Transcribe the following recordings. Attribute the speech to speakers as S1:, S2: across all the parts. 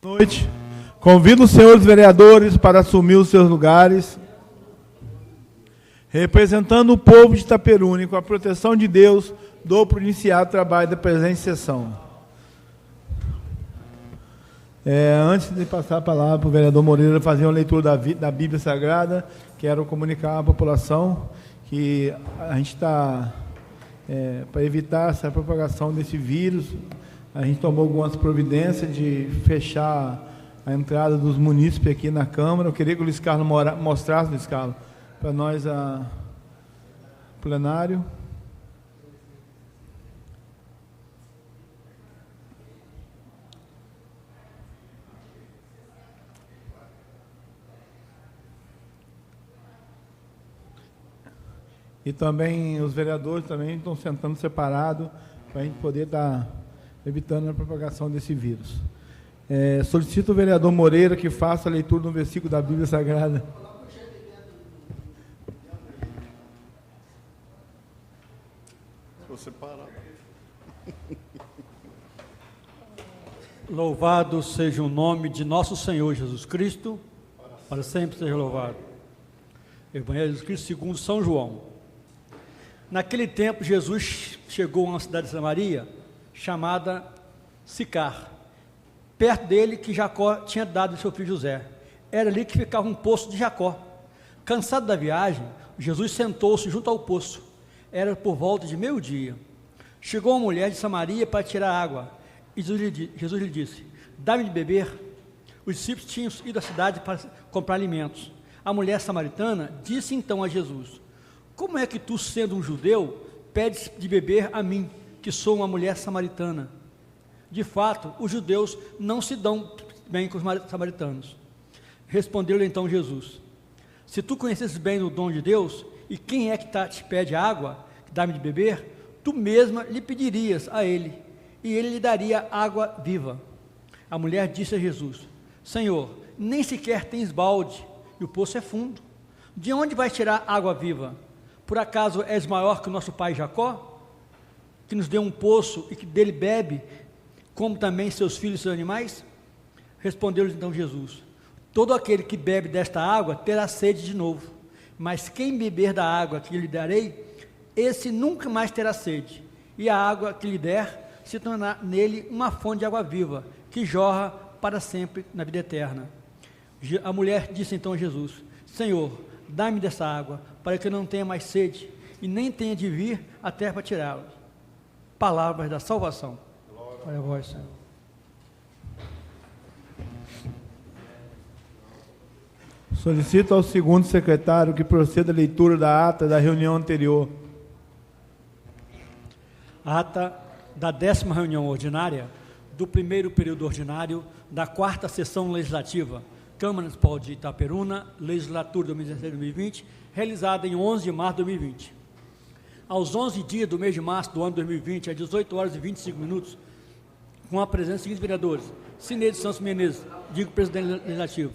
S1: Boa noite. Convido os senhores vereadores para assumir os seus lugares. Representando o povo de Itaperuna, com a proteção de Deus, dou por iniciado o trabalho da presente sessão. Antes de passar a palavra para o vereador Moreira fazer uma leitura da Bíblia Sagrada, quero comunicar à população que a gente está, para evitar essa propagação desse vírus, a gente tomou algumas providências de fechar a entrada dos munícipes aqui na Câmara. Eu queria que o Luiz Carlos mostrasse, Luiz Carlos, para nós a plenário. E também os vereadores também estão sentando separado para a gente poder estar evitando a propagação desse vírus. Solicito o vereador Moreira que faça a leitura do versículo da Bíblia Sagrada.
S2: Louvado seja o nome de nosso Senhor Jesus Cristo, para sempre seja louvado. Evangelho de Jesus Cristo segundo São João. Naquele tempo, Jesus chegou a uma cidade de Samaria, chamada Sicar, perto dele que Jacó tinha dado ao seu filho José. Era ali que ficava um poço de Jacó. Cansado da viagem, Jesus sentou-se junto ao poço. Era por volta de meio-dia. Chegou uma mulher de Samaria para tirar água. E Jesus lhe disse: dá-me de beber. Os discípulos tinham ido à cidade para comprar alimentos. A mulher samaritana disse então a Jesus: como é que tu, sendo um judeu, pedes de beber a mim, que sou uma mulher samaritana? De fato, os judeus não se dão bem com os samaritanos. Respondeu-lhe então Jesus: se tu conhecesses bem o dom de Deus, e quem é que te pede água, dá-me de beber, tu mesma lhe pedirias a ele, e ele lhe daria água viva. A mulher disse a Jesus: Senhor, nem sequer tens balde, e o poço é fundo. De onde vais tirar água viva? Por acaso és maior que o nosso pai Jacó, que nos deu um poço e que dele bebe, como também seus filhos e seus animais? Respondeu-lhe então Jesus: todo aquele que bebe desta água terá sede de novo, mas quem beber da água que lhe darei, esse nunca mais terá sede, e a água que lhe der se tornará nele uma fonte de água viva, que jorra para sempre na vida eterna. A mulher disse então a Jesus: Senhor, dá-me dessa água, para que eu não tenha mais sede, e nem tenha de vir à terra para tirá-la. Palavras da salvação. Glória a vós, Senhor.
S1: Solicito ao segundo secretário que proceda a leitura da ata da reunião anterior.
S2: Ata da 10ª reunião ordinária, do primeiro período ordinário, da 4ª sessão legislativa, Câmara Municipal de Itaperuna, legislatura 2017-2020, realizada em 11 de março de 2020. Aos 11 dias do mês de março do ano 2020, às 18 horas e 25 minutos, com a presença dos seguintes vereadores: Cineide Santos Menezes, digo presidente legislativo;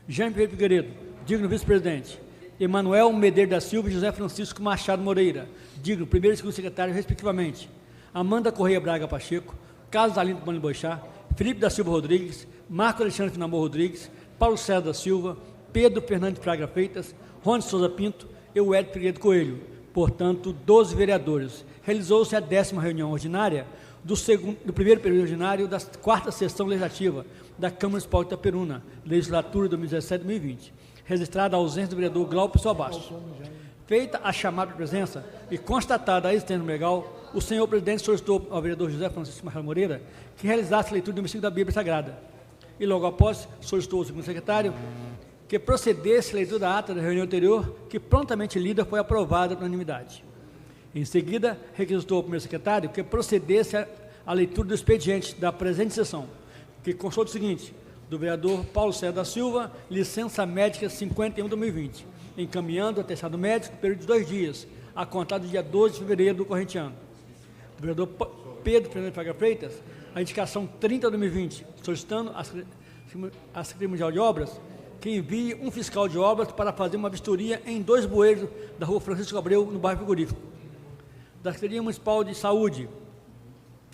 S2: Jaime Figueiredo, digno vice-presidente; Emanuel Medeiros da Silva e José Francisco Machado Moreira, digno primeiro e segundo secretário, respectivamente; Amanda Correia Braga Pacheco, Carlos Alindo Mano Boixá, Felipe da Silva Rodrigues, Marco Alexandre Finamor Rodrigues, Paulo César da Silva, Pedro Fernandes Fraga Freitas, Rony Souza Pinto e o Edson Figueiredo Coelho. Portanto, 12 vereadores. Realizou-se a 10ª reunião ordinária do primeiro período ordinário da 4ª sessão legislativa da Câmara Municipal de Itaperuna, legislatura 2017-2020, registrada a ausência do vereador Glauco Pessoa Bastos. Feita a chamada de presença e constatada a existência legal, o senhor presidente solicitou ao vereador José Francisco Machado Moreira que realizasse a leitura do versículo da Bíblia Sagrada. E logo após, solicitou ao segundo secretário que procedesse a leitura da ata da reunião anterior, que prontamente lida foi aprovada por unanimidade. Em seguida, requisitou ao primeiro secretário que procedesse a leitura do expediente da presente sessão, que constou do seguinte: do vereador Paulo César da Silva, licença médica 51/2020, encaminhando o atestado médico período de 2 dias, a contar do dia 12 de fevereiro do corrente ano. Do vereador Pedro Fernandes Fraga Freitas, a indicação 30/2020, solicitando à Secretaria Mundial de Obras que envie um fiscal de obras para fazer uma vistoria em 2 bueiros da rua Francisco Abreu, no bairro Frigorífico. Da Secretaria Municipal de Saúde,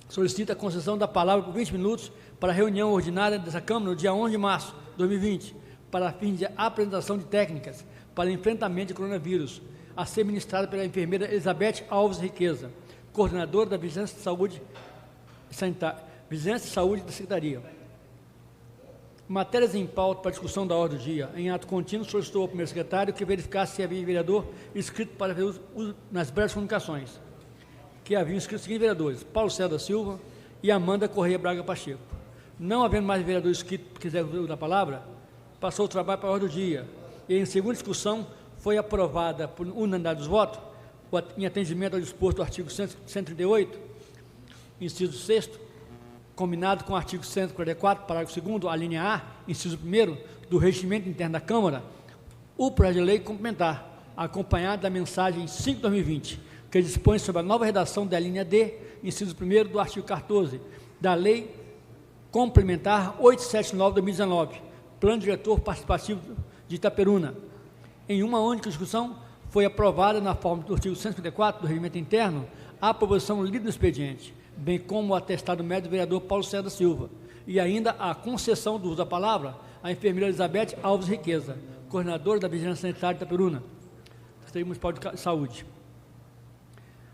S2: solicita a concessão da palavra por 20 minutos para a reunião ordinária dessa Câmara no dia 11 de março de 2020, para fim de apresentação de técnicas para enfrentamento de coronavírus, a ser ministrada pela enfermeira Elizabeth Alves Riqueza, coordenadora da Vigilância de Saúde Sanitária, Vigilância de Saúde da Secretaria. Matérias em pauta para discussão da ordem do dia. Em ato contínuo, solicitou ao primeiro secretário que verificasse se havia vereador inscrito para ver uso nas breves comunicações, que haviam inscrito os seguintes vereadores: Paulo César da Silva e Amanda Correia Braga Pacheco. Não havendo mais vereador inscrito que quiser usar a palavra, passou o trabalho para a ordem do dia. E em segunda discussão, foi aprovada por unanimidade dos votos, em atendimento ao disposto do artigo 138, inciso 6º, combinado com o artigo 144, parágrafo 2º, a linha A, inciso 1º, do Regimento Interno da Câmara, o projeto de lei complementar, acompanhado da mensagem 5/2020, que dispõe sobre a nova redação da linha D, inciso 1º, do artigo 14, da Lei Complementar 879/2019, Plano Diretor Participativo de Itaperuna. Em uma única discussão, foi aprovada, na forma do artigo 154 do Regimento Interno, a proposição lida no expediente, bem como o atestado médico do vereador Paulo César da Silva, e ainda a concessão do uso da palavra à enfermeira Elizabeth Alves Riqueza, coordenadora da Vigilância Sanitária de Itaperuna, Secretaria Municipal de Saúde.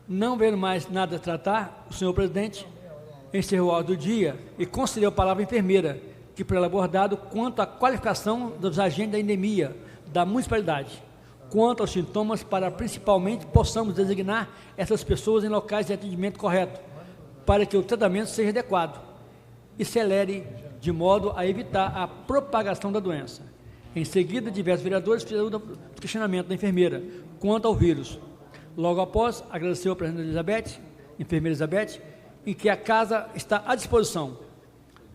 S2: Não vendo mais nada a tratar, o senhor presidente encerrou a ordem do dia e concedeu a palavra à enfermeira, que foi abordado quanto à qualificação dos agentes da endemia da municipalidade, quanto aos sintomas, para principalmente possamos designar essas pessoas em locais de atendimento correto, para que o tratamento seja adequado e celere, de modo a evitar a propagação da doença. Em seguida, diversos vereadores fizeram o questionamento da enfermeira quanto ao vírus. Logo após, agradeceu a presença da Elizabeth, enfermeira Elizabeth, em que a casa está à disposição.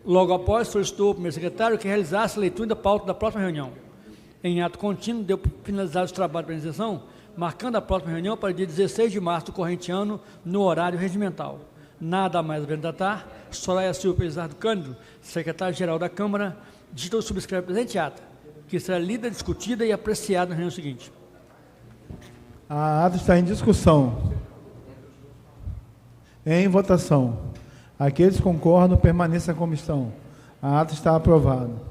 S2: Logo após, solicitou ao primeiro secretário que realizasse a leitura da pauta da próxima reunião. Em ato contínuo, deu por finalizar os trabalhos da organização, marcando a próxima reunião para o dia 16 de março do corrente ano, no horário regimental. Nada mais a vendatar. Soraya Silva Pelizardo Cândido, secretário-geral da Câmara, digitou e subscreve o presente ata, que será lida, discutida e apreciada na reunião seguinte.
S1: A ata está em discussão. Em votação. Aqueles que concordam, permaneçam como estão. A ata está aprovada.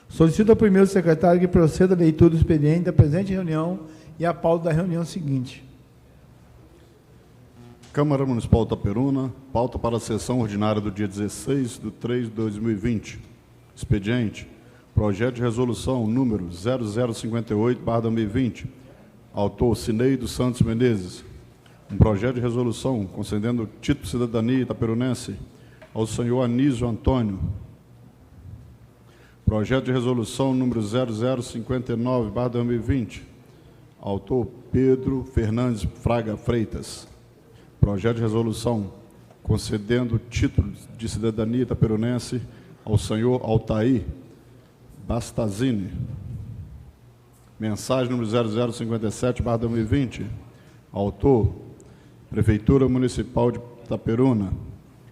S1: Solicito ao primeiro secretário que proceda a leitura do expediente da presente reunião e a pauta da reunião seguinte.
S3: Câmara Municipal de Itaperuna, pauta para a sessão ordinária do dia 16/3/2020. Expediente, projeto de resolução número 0058/2020. Autor, Cineide Santos Menezes. Um projeto de resolução concedendo título de cidadania itaperunense ao senhor Anísio Antônio. Projeto de resolução número 0059/2020. Autor, Pedro Fernandes Fraga Freitas. Projeto de resolução concedendo título de cidadania itaperunense ao senhor Altair Bastazini. Mensagem número 0057/2020. Autor, Prefeitura Municipal de Itaperuna.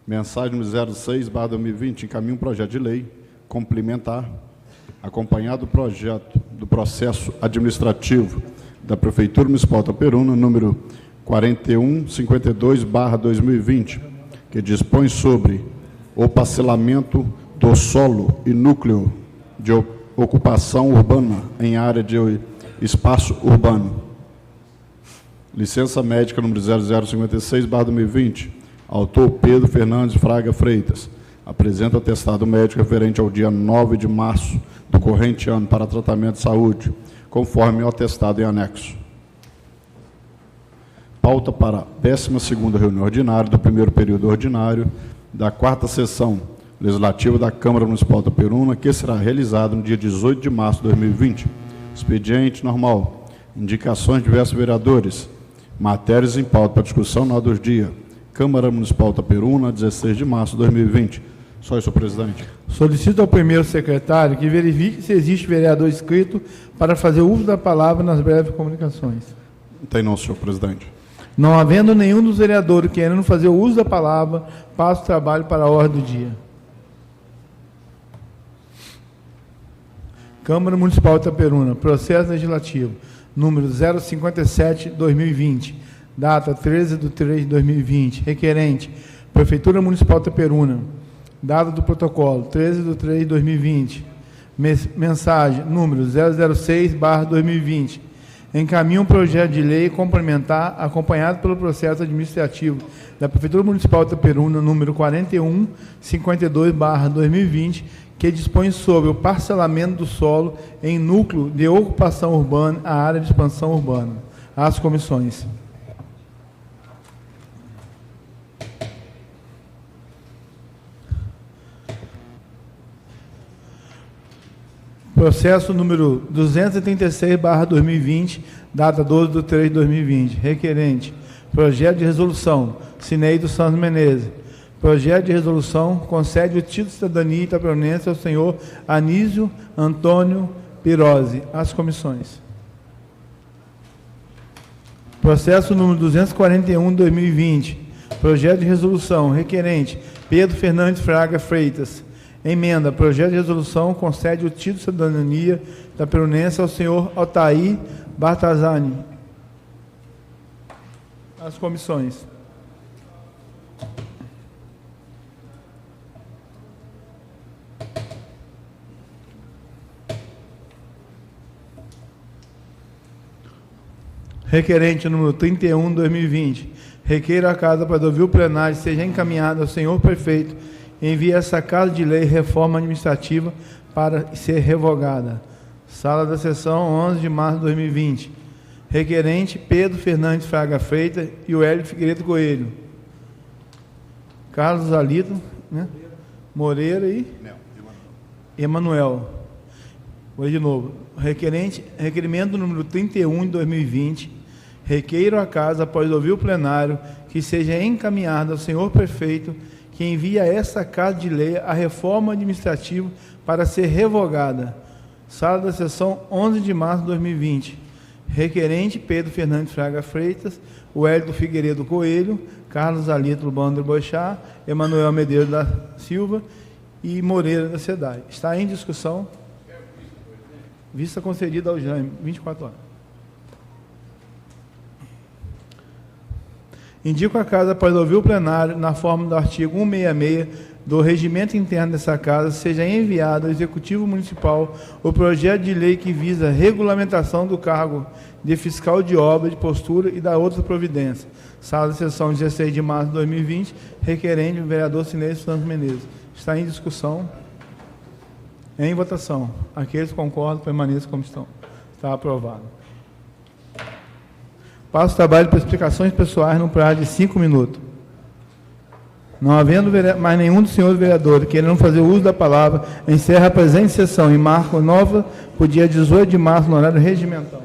S3: Mensagem número 06/2020. Encaminha um projeto de lei complementar, acompanhado do processo administrativo da Prefeitura Municipal de Itaperuna, número 4152/2020, que dispõe sobre o parcelamento do solo e núcleo de ocupação urbana em área de espaço urbano. Licença médica número 0056/2020. Autor, Pedro Fernandes Fraga Freitas. Apresenta atestado médico referente ao dia 9 de março do corrente ano para tratamento de saúde, conforme o atestado em anexo. Pauta para a 12ª reunião ordinária do primeiro período ordinário da 4ª sessão legislativa da Câmara Municipal de Itaperuna, que será realizada no dia 18 de março de 2020. Expediente normal. Indicações de diversos vereadores. Matérias em pauta para discussão na ordem do dia. Câmara Municipal de Itaperuna, 16 de março de 2020. Só isso, senhor presidente.
S1: Solicito ao primeiro secretário que verifique se existe vereador inscrito para fazer uso da palavra nas breves comunicações.
S3: Não tem não, senhor presidente.
S1: Não havendo nenhum dos vereadores querendo fazer o uso da palavra, passo o trabalho para a ordem do dia. Câmara Municipal de Itaperuna, processo legislativo, número 057/2020, data 13/3/2020, requerente, Prefeitura Municipal de Itaperuna. Data do protocolo, 13/3/2020. Mensagem, número 006/2020. Encaminha um projeto de lei complementar, acompanhado pelo processo administrativo da Prefeitura Municipal de Itaperuna, número 4152/2020, que dispõe sobre o parcelamento do solo em núcleo de ocupação urbana à área de expansão urbana. Às comissões. Processo número 236/2020, data 12/3/2020. Requerente: projeto de resolução, Cineide Santos Menezes. Projeto de resolução concede o título de cidadania itaperonense ao senhor Anísio Antônio Pirozzi. Às comissões. Processo número 241/2020. Projeto de resolução, requerente: Pedro Fernandes Fraga Freitas. Emenda: projeto de resolução concede o título de cidadania itaperonense ao senhor Altair Bartazani. As comissões. Requerente número 31/2020. Requeiro a casa para ouvir o plenário seja encaminhado ao senhor prefeito e envie essa casa de lei reforma administrativa para ser revogada. Sala da sessão, 11 de março de 2020. Requerente: Pedro Fernandes Fraga Freitas e o Hélio Figueiredo Coelho. Carlos Alito, né? Moreira e Emanuel. Vou de novo. Requerimento número 31 de 2020. Requeiro a casa, após ouvir o plenário, que seja encaminhado ao senhor prefeito, que envie a esta casa de lei a reforma administrativa para ser revogada. Sala da sessão, 11 de março de 2020. Requerente: Pedro Fernandes Fraga Freitas, o Hélio Figueiredo Coelho, Carlos Alito Bandro Boixá, Emanuel Medeiros da Silva e Moreira da SEDAI. Está em discussão. Vista concedida ao Jaime, 24 horas. Indico a casa, após ouvir o plenário, na forma do artigo 166 do regimento interno dessa casa, seja enviado ao Executivo Municipal o projeto de lei que visa a regulamentação do cargo de fiscal de obra, de postura e da outra providência. Sala de sessão, 16 de março de 2020, requerente o vereador Cineide Santos Menezes. Está em discussão. Em votação. Aqueles que concordam, permaneçam como estão. Está aprovado. Passo o trabalho para explicações pessoais no prazo de 5 minutos. Não havendo mais nenhum dos senhores vereadores querendo fazer uso da palavra, encerra a presente sessão e marca nova para o dia 18 de março, no horário regimental.